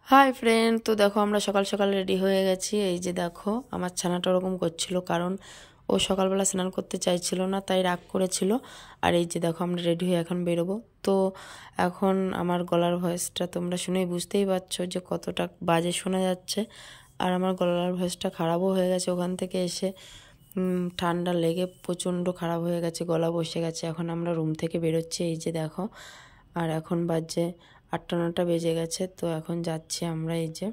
Hi friend, তো দেখো আমরা সকাল সকাল রেডি হয়ে গেছি। এই যে দেখো আমার ছানাটা ওরকম করছিল, কারণ ও সকালবেলা স্নান করতে চাইছিল না, তাই রাগ করেছিল। আর এই যে দেখো আমরা রেডি হয়ে এখন বেরোবো। তো এখন আমার গলার ভয়েসটা তোমরা শুনেই বুঝতেই পারছো যে কতটা বাজে শোনা যাচ্ছে। আর আমার গলার ভয়েসটা খারাপও হয়ে গেছে, ওখান থেকে এসে ঠান্ডা লেগে প্রচণ্ড খারাপ হয়ে গেছে, গলা বসে গেছে। এখন আমরা রুম থেকে বেরোচ্ছি, এই যে দেখো। আর এখন বাজে 8টা 9টা বেজে গেছে। তো এখন যাচ্ছি আমরা, এই যে।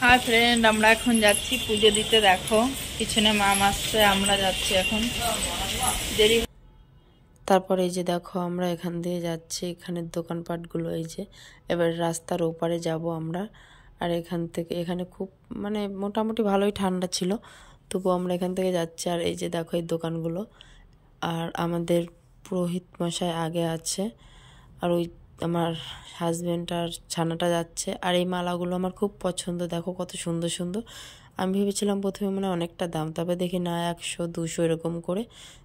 হাই ফ্রেন্ড, আমরা এখন যাচ্ছি পুজো দিতে। দেখো পিছনে মাম আসছে, আমরা যাচ্ছি এখন, দেরি। তারপর এই যে দেখো আমরা এখান দিয়ে যাচ্ছি, এখানের দোকানপাটগুলো এই যে। এবার রাস্তার ওপারে যাব আমরা। আর এখান থেকে এখানে খুব মোটামুটি ভালোই ঠান্ডা ছিল, তবু আমরা এখান থেকে যাচ্ছি। আর এই যে দেখো এই দোকানগুলো। আর আমাদের পুরোহিত মশাই আগে আছে, আর ওই আমার হাজব্যান্ড আর ছানাটা যাচ্ছে। আর এই মালাগুলো আমার খুব পছন্দ, দেখো কত সুন্দর সুন্দর। আমি ভেবেছিলাম প্রথমে অনেকটা দাম, তবে দেখি না 100 200 এরকম করে।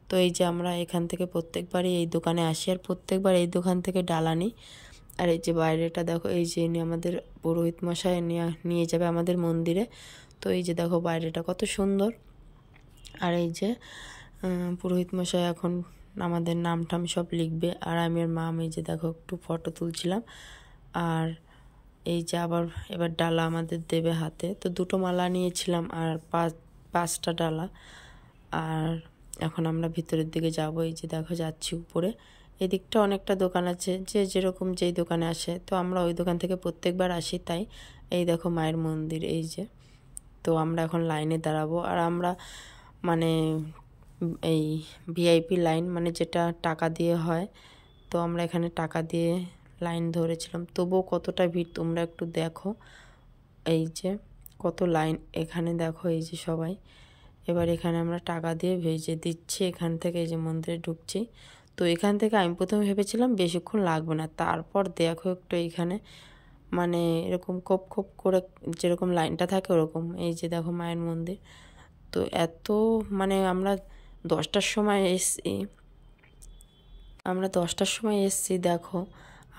তো এই যে আমরা এখান থেকে প্রত্যেকবারই এই দোকানে আসি, আর প্রত্যেকবার এই দোকান থেকে ডালা নিই। আর এই যে বাইরেটা দেখো, এই যে ইনি আমাদের পুরোহিত মশাই নিয়ে যাবে আমাদের মন্দিরে। তো এই যে দেখো বাইরেটা কত সুন্দর। আর এই যে পুরোহিত মশাই এখন আমাদের নাম টাম সব লিখবে, আর আমি আর মা এই যে দেখো একটু ফটো তুলছিলাম। আর এই যে আবার এবার ডালা আমাদের দেবে হাতে। তো 2টো মালা নিয়েছিলাম আর 5টা ডালা। আর এখন আমরা ভিতরের দিকে যাব, এই যে দেখো যাচ্ছি উপরে। এদিকটা অনেকটা দোকান আছে, যে যেরকম যেই দোকানে আসে, তো আমরা ওই দোকান থেকে প্রত্যেকবার আসি, তাই। এই দেখো মায়ের মন্দির, এই যে। তো আমরা এখন লাইনে দাঁড়াবো। আর আমরা মানে এই ভিআইপি লাইন, যেটা টাকা দিয়ে হয়। তো আমরা এখানে টাকা দিয়ে লাইন ধরেছিলাম, তবুও কতটা ভিড় তোমরা একটু দেখো। এই যে কত লাইন এখানে দেখো, এই যে সবাই। এবার এখানে আমরা টাকা দিয়ে ভেজে দিচ্ছি, এখান থেকে এই যে মন্দিরে ঢুকছি। তো এখান থেকে আমি প্রথমে ভেবেছিলাম বেশিক্ষণ লাগবে না, তারপর দেখো একটু এইখানে এরকম খোপ খোপ করে যেরকম লাইনটা থাকে ওরকম। এই যে দেখো মায়ের মন্দির। তো এত আমরা 10টার সময় এসছি, দেখো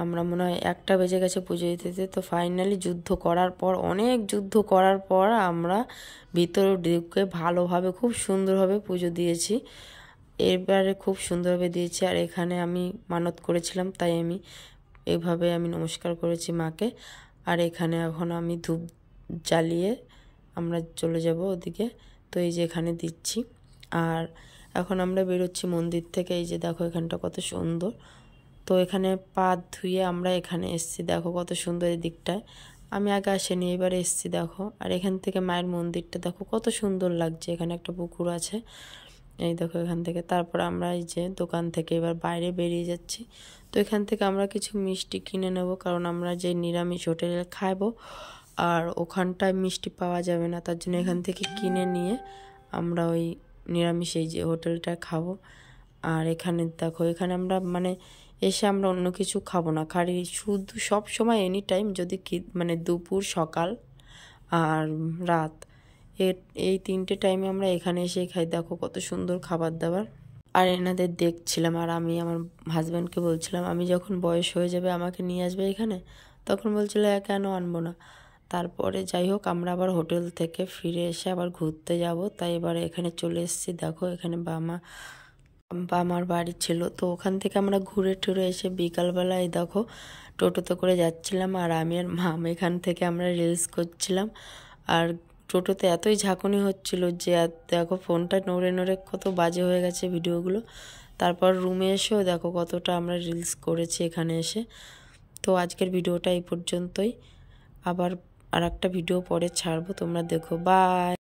আমরা মনে হয় 1টা বেজে গেছে পুজো দিতে। তো ফাইনালি অনেক যুদ্ধ করার পর আমরা ভিতরে ঢুকে ভালোভাবে খুব সুন্দরভাবে পুজো দিয়েছি। এবারে খুব সুন্দরভাবে দিয়েছি। আর এখানে আমি মানত করেছিলাম, তাই আমি এইভাবে নমস্কার করেছি মাকে। আর এখানে এখন আমি ধূপ জ্বালিয়ে আমরা চলে যাব ওদিকে। তো এই যে এখানে দিচ্ছি। আর এখন আমরা বেরোচ্ছি মন্দির থেকে। এই যে দেখো এখানটা কত সুন্দর। তো এখানে পা ধুয়ে আমরা এখানে এসছি, দেখো কত সুন্দর এই দিকটায়। আমি আগে আসিনি, এবারে এসছি দেখো। আর এখান থেকে মায়ের মন্দিরটা দেখো কত সুন্দর লাগছে, এখানে একটা পুকুর আছে। এই দেখো এখান থেকে। তারপর আমরা এই যে দোকান থেকে এবার বাইরে বেরিয়ে যাচ্ছি। তো এখান থেকে আমরা কিছু মিষ্টি কিনে নেব, কারণ আমরা যে নিরামিষ হোটেলে খাবো, আর ওখানটায় মিষ্টি পাওয়া যাবে না, তার জন্য এখান থেকে কিনে নিয়ে আমরা ওই নিরামিষ এই যে হোটেলটায় খাবো। আর এখানে দেখো, এখানে আমরা এসে আমরা অন্য কিছু খাবো না, খালি শুধু সব সময় এনি টাইম যদি দুপুর সকাল আর রাত, এই 3টে টাইমে আমরা এখানে এসে খাই। দেখো কত সুন্দর খাবার দাবার। আর এনাদের দেখছিলাম, আর আমি আমার হাজব্যান্ডকে বলছিলাম আমি যখন বয়স হয়ে যাবে আমাকে নিয়ে আসবে এখানে। তখন বলছিল কেন আনবো না। তারপরে যাই হোক, আমরা আবার হোটেল থেকে ফিরে এসে আবার ঘুরতে যাব, তাই এবার এখানে চলে এসেছি। দেখো এখানে বামার বাড়ি ছিল, তো ওখান থেকে আমরা ঘুরে টুরে এসে বিকালবেলায় দেখো টোটোতে করে যাচ্ছিলাম। আর আমি আর মাম এখান থেকে আমরা রিলস করছিলাম। আর টোটোতে এতই ঝাঁকুনি হচ্ছিল যে দেখো ফোনটা নড়ে নড়ে কত বাজে হয়ে গেছে ভিডিওগুলো। তারপর রুমে এসেও দেখো কতটা আমরা রিলস করেছি এখানে এসে। তো আজকের ভিডিওটা এই পর্যন্তই। আবার আর একটা ভিডিও পরে ছাড়বো, তোমরা দেখো। বাই।